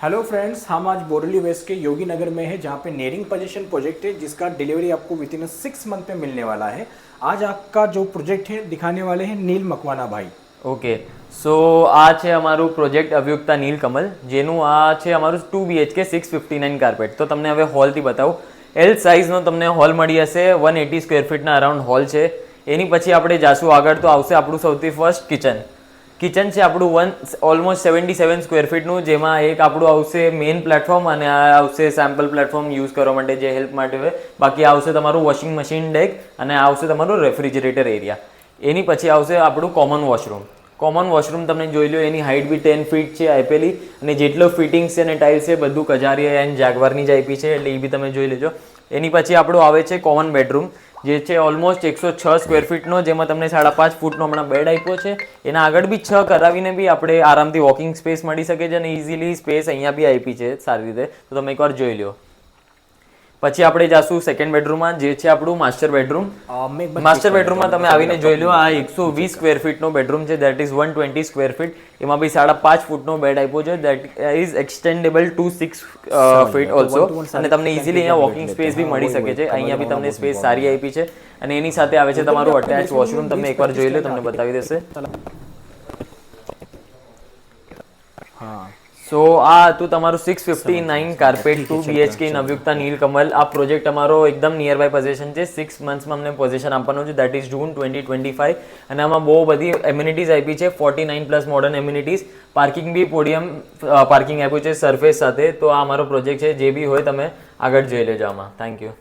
Hello friends, हम आज Borelli waste के योगी नगर में है जहाँ पे नेरिंग पोजीशन प्रोजेक्ट है जिसका डिलीवरी आपको विद इन 6 मंथ में मिलने वाला है। आज आपका जो प्रोजेक्ट है दिखाने वाले हैं नील मकवाना भाई। ઓકે સો આ છે અમારું પ્રોજેક્ટ અભિયુક્તા નીલકમલ, જેનું આ છે અમારું 2 BHK 659 કાર્પેટ. તો તમને હવે હોલથી બતાવું. એલ સાઇઝનો તમને હોલ મળી હશે, 180 સ્ક્વેર ફીટના અરાઉન્ડ હોલ છે. એની પછી આપણે જાશું આગળ તો આવશે આપણું સૌથી ફર્સ્ટ કિચન છે આપણું ઓલમોસ્ટ 77 સ્ક્વેર ફીટનું, જેમાં એક આપણું આવશે મેઇન પ્લેટફોર્મ અને આ આવશે સેમ્પલ પ્લેટફોર્મ યુઝ કરવા માટે જે હેલ્પ માટે હોય. બાકી આવશે તમારું વોશિંગ મશીન ડેક અને આવશે તમારું રેફ્રિજરેટર એરિયા. એની પછી આવશે આપણું કોમન વોશરૂમ તમે જોઈ લો, એની હાઇટ બી 10 ફીટ છે આપેલી અને જેટલો ફિટિંગ્સ છે અને ટાઇલ્સ છે બધું કજારિયા એન્ડ જાગવારની જ આપી છે, એટલે એ બી તમે જોઈ લેજો. એની પછી આપણું આવે છે કોમન બેડરૂમ, જે છે ઓલમોસ્ટ 106 સ્ક્વેર ફીટનો, જેમાં તમને 5.5 ફૂટનો હમણાં બેડ આપ્યો છે. એના આગળ બી 6 કરાવીને બી આપણે આરામથી વોકિંગ સ્પેસ મળી શકે છે અને ઇઝીલી સ્પેસ અહીંયા બી આપી છે સારી રીતે, તો તમે એકવાર જોઈ લો. પછી આપણે જાશું સેકન્ડ બેડરૂમમાં, જે છે આપણું માસ્ટર બેડરૂમ. માં તમે આવીને જોઈ લો, આ 120 સ્ક્વેર ફીટનો બેડરૂમ છે, દેટ ઇઝ 120 સ્ક્વેર ફીટ. એમાં બી 5.5 ફૂટનો બેડ આપ્યો છે, that is extendable to 6 feet also, અને તમને ઇઝીલી અહીંયા વોકિંગ સ્પેસ બી મળી શકે છે. અહીંયા બી તમને સ્પેસ સારી આપી છે અને એની સાથે આવે છે તમારું અટેચ વોશરૂમ. તમે એકવાર જોઈ લો, તમને બતાવી દેશે. સો આ હતું તમારું 659 કાર્પેટ 2 BHK અભિયુક્તા નીલકમલ. આ પ્રોજેક્ટ અમારો એકદમ નિયર બાય પોઝિશન છે. 6 મંથ્સમાં અમને પોઝિશન આપવાનું છે, દેટ ઇઝ જૂન 2025. અને આમાં બહુ બધી એમ્યુનિટીઝ આપી છે, 49+ મોડર્ન એમ્યુનિટીઝ. પાર્કિંગ બી પોડિયમ પાર્કિંગ આપ્યું છે સરફેસ સાથે. તો આ અમારો પ્રોજેક્ટ છે, જે બી હોય તમે આગળ જોઈ લેજો આમાં. Thank you.